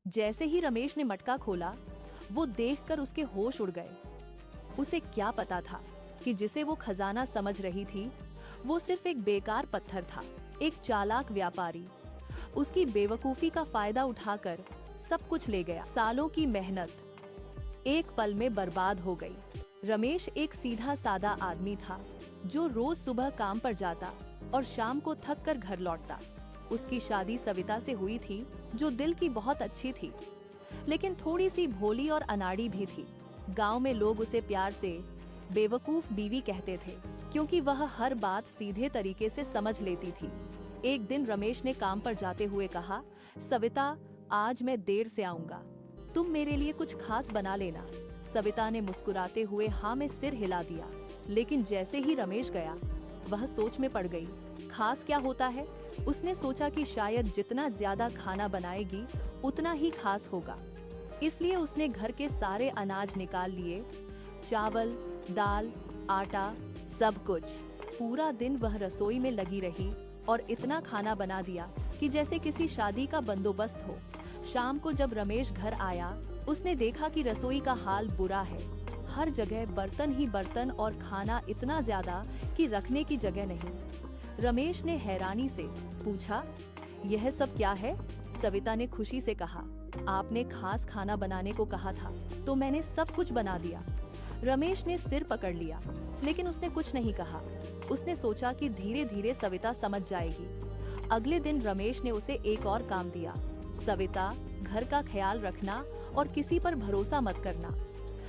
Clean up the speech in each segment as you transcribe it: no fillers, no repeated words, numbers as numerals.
जैसे ही रमेश ने मटका खोला, वो देखकर उसके होश उड़ गए। उसे क्या पता था कि जिसे वो खजाना समझ रही थी, वो सिर्फ एक बेकार पत्थर था। एक चालाक व्यापारी उसकी बेवकूफी का फायदा उठाकर सब कुछ ले गया। सालों की मेहनत एक पल में बर्बाद हो गई। रमेश एक सीधा सादा आदमी था जो रोज सुबह काम पर जाता और शाम को थक कर घर लौटता। उसकी शादी सविता से हुई थी, जो दिल की बहुत अच्छी थी, लेकिन थोड़ी सी भोली और अनाड़ी भी थी। गांव में लोग उसे प्यार से बेवकूफ बीवी कहते थे, क्योंकि वह हर बात सीधे तरीके से समझ लेती थी। एक दिन रमेश ने काम पर जाते हुए कहा, सविता, आज मैं देर से आऊंगा, तुम मेरे लिए कुछ खास बना लेना। सविता ने मुस्कुराते हुए हाँ में सिर हिला दिया, लेकिन जैसे ही रमेश गया, वह सोच में पड़ गई। खास क्या होता है? उसने सोचा कि शायद जितना ज्यादा खाना बनाएगी उतना ही खास होगा। इसलिए उसने घर के सारे अनाज निकाल लिए, चावल, दाल, आटा, सब कुछ। पूरा दिन वह रसोई में लगी रही और इतना खाना बना दिया कि जैसे किसी शादी का बंदोबस्त हो। शाम को जब रमेश घर आया, उसने देखा कि रसोई का हाल बुरा है। हर जगह बर्तन ही बर्तन और खाना इतना ज्यादा कि रखने की जगह नहीं। रमेश ने हैरानी से पूछा, यह सब क्या है? सविता ने खुशी से कहा, आपने खास खाना बनाने को कहा था तो मैंने सब कुछ बना दिया। रमेश ने सिर पकड़ लिया, लेकिन उसने कुछ नहीं कहा। उसने सोचा कि धीरे धीरे सविता समझ जाएगी। अगले दिन रमेश ने उसे एक और काम दिया, सविता, घर का ख्याल रखना और किसी पर भरोसा मत करना।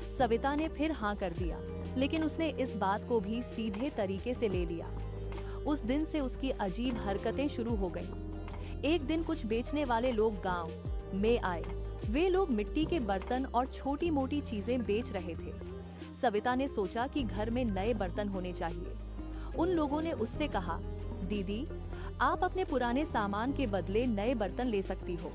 सविता ने फिर हाँ कर दिया, लेकिन उसने इस बात को भी सीधे तरीके से ले लिया। उस दिन से उसकी अजीब हरकतें शुरू हो गईं। एक दिन कुछ बेचने वाले लोग गांव में आए। वे लोग मिट्टी के बर्तन और छोटी मोटी चीजें बेच रहे थे। सविता ने सोचा कि घर में नए बर्तन होने चाहिए। उन लोगों ने उससे कहा, दीदी, आप अपने पुराने सामान के बदले नए बर्तन ले सकती हो।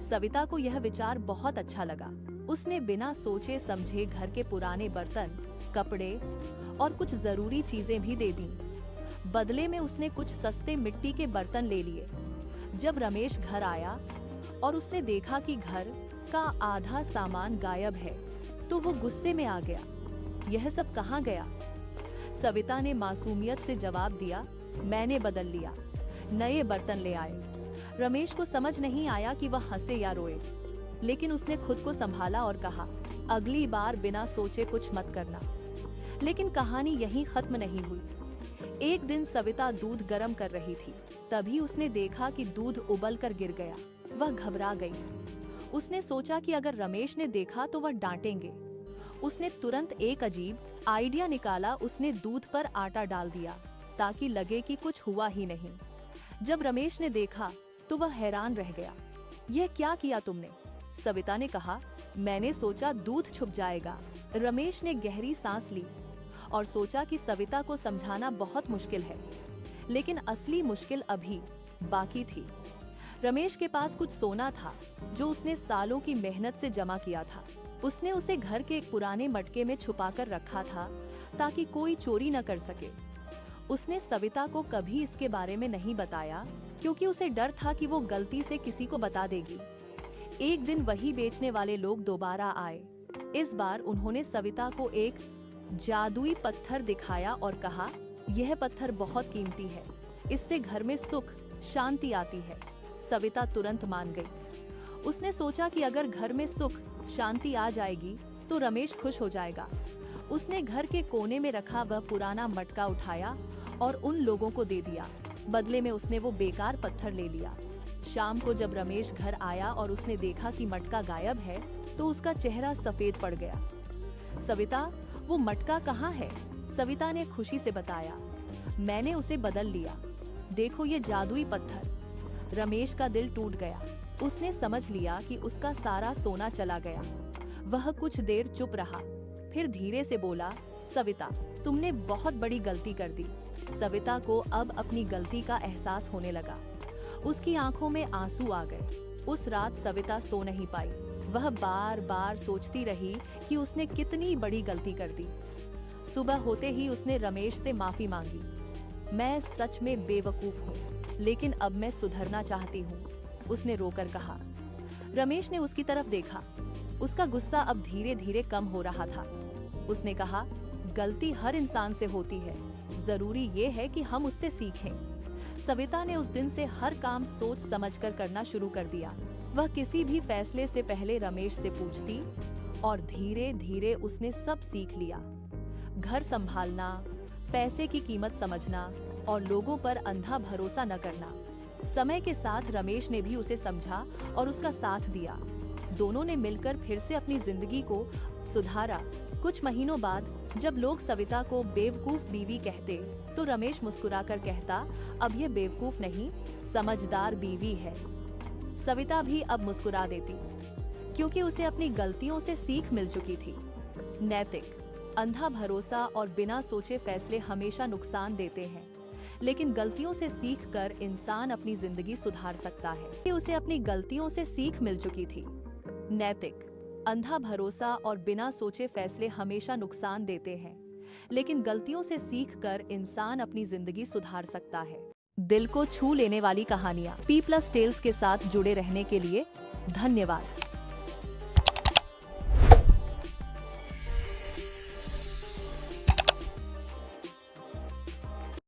सविता को यह विचार बहुत अच्छा लगा। उसने बिना सोचे समझे घर के पुराने बर्तन, कपड़े और कुछ जरूरी चीजें भी दे दी। बदले में उसने कुछ सस्ते मिट्टी के बर्तन ले लिए। जब रमेश घर आया और उसने देखा कि घर का आधा सामान गायब है, तो वो गुस्से में आ गया। यह सब कहाँ गया? सविता ने मासूमियत से जवाब दिया, मैंने बदल लिया, नए बर्तन ले आए। रमेश को समझ नहीं आया कि वह हंसे या रोए, लेकिन उसने खुद को संभाला और कहा, अगली बार बिना सोचे कुछ मत करना। लेकिन कहानी यहीं खत्म नहीं हुई। एक दिन सविता दूध गर्म कर रही थी, तभी उसने देखा कि दूध उबल कर गिर गया। वह घबरा गई। उसने सोचा कि अगर रमेश ने देखा तो वह डांटेंगे। उसने तुरंत एक अजीब आइडिया निकाला। उसने दूध पर आटा डाल दिया ताकि लगे कि कुछ हुआ ही नहीं। जब रमेश ने देखा तो वह हैरान रह गया। यह क्या किया तुमने? सविता ने कहा, मैंने सोचा दूध छुप जाएगा। रमेश ने गहरी सांस ली और सोचा कि सविता को समझाना बहुत मुश्किल है, लेकिन असली मुश्किल अभी बाकी थी। रमेश के पास कुछ सोना था जो उसने सालों की मेहनत से जमा किया था। उसने उसे घर के एक पुराने मटके में छुपाकर रखा था ताकि कोई चोरी न कर सके। उसने सविता को कभी इसके बारे में नहीं बताया, क्योंकि उसे डर था कि वो गलती से किसी को बता देगी। एक दिन वही बेचने वाले लोग दोबारा आए। इस बार उन्होंने सविता को एक जादुई पत्थर दिखाया और कहा, यह पत्थर बहुत कीमती है, इससे घर में सुख शांति आती है। सविता तुरंत मान गई। उसने सोचा कि अगर घर में सुख शांति आ जाएगी तो रमेश खुश हो जाएगा। उसने घर के कोने में रखा वह पुराना मटका उठाया और उन लोगों को दे दिया। बदले में उसने वो बेकार पत्थर ले लिया। शाम को जब रमेश घर आया और उसने देखा कि मटका गायब है, तो उसका चेहरा सफेद पड़ गया। सविता, वो मटका कहाँ है? सविता ने खुशी से बताया, मैंने उसे बदल लिया, देखो ये जादुई पत्थर। रमेश का दिल टूट गया। उसने समझ लिया कि उसका सारा सोना चला गया। वह कुछ देर चुप रहा, फिर धीरे से बोला, सविता, तुमने बहुत बड़ी गलती कर दी। सविता को अब अपनी गलती का एहसास होने लगा। उसकी आंखों में आंसू आ गए। उस रात सविता सो नहीं पाई। वह बार बार सोचती रही कि उसने कितनी बड़ी गलती कर दी। सुबह होते ही उसने रमेश से माफी मांगी। मैं सच में बेवकूफ हूँ, लेकिन अब मैं सुधरना चाहती हूँ, उसने रोकर कहा। रमेश ने उसकी तरफ देखा। उसका गुस्सा अब धीरे धीरे कम हो रहा था। उसने कहा, गलती हर इंसान से होती है, जरूरी ये है कि हम उससे सीखें। सविता ने उस दिन से हर काम सोच समझकर करना शुरू कर दिया। वह किसी भी फैसले से पहले रमेश से पूछती और धीरे धीरे उसने सब सीख लिया। घर संभालना, पैसे की कीमत समझना और लोगों पर अंधा भरोसा न करना। समय के साथ रमेश ने भी उसे समझा और उसका साथ दिया। दोनों ने मिलकर फिर से अपनी जिंदगी को सुधारा। कुछ महीनों बाद जब लोग सविता को बेवकूफ बीवी कहते, तो रमेश मुस्कुराकर कहता, अब ये बेवकूफ नहीं, समझदार बीवी है। सविता भी अब मुस्कुरा देती, क्योंकि उसे अपनी गलतियों से सीख मिल चुकी थी। नैतिक, अंधा भरोसा और बिना सोचे फैसले हमेशा नुकसान देते हैं, लेकिन गलतियों से सीखकर इंसान अपनी जिंदगी सुधार सकता है। उसे अपनी गलतियों से सीख मिल चुकी थी। नैतिक, अंधा भरोसा और बिना सोचे फैसले हमेशा नुकसान देते हैं, लेकिन गलतियों से सीखकर इंसान अपनी जिंदगी सुधार सकता है। दिल को छू लेने वाली कहानियाँ P+ टेल्स के साथ जुड़े रहने के लिए धन्यवाद।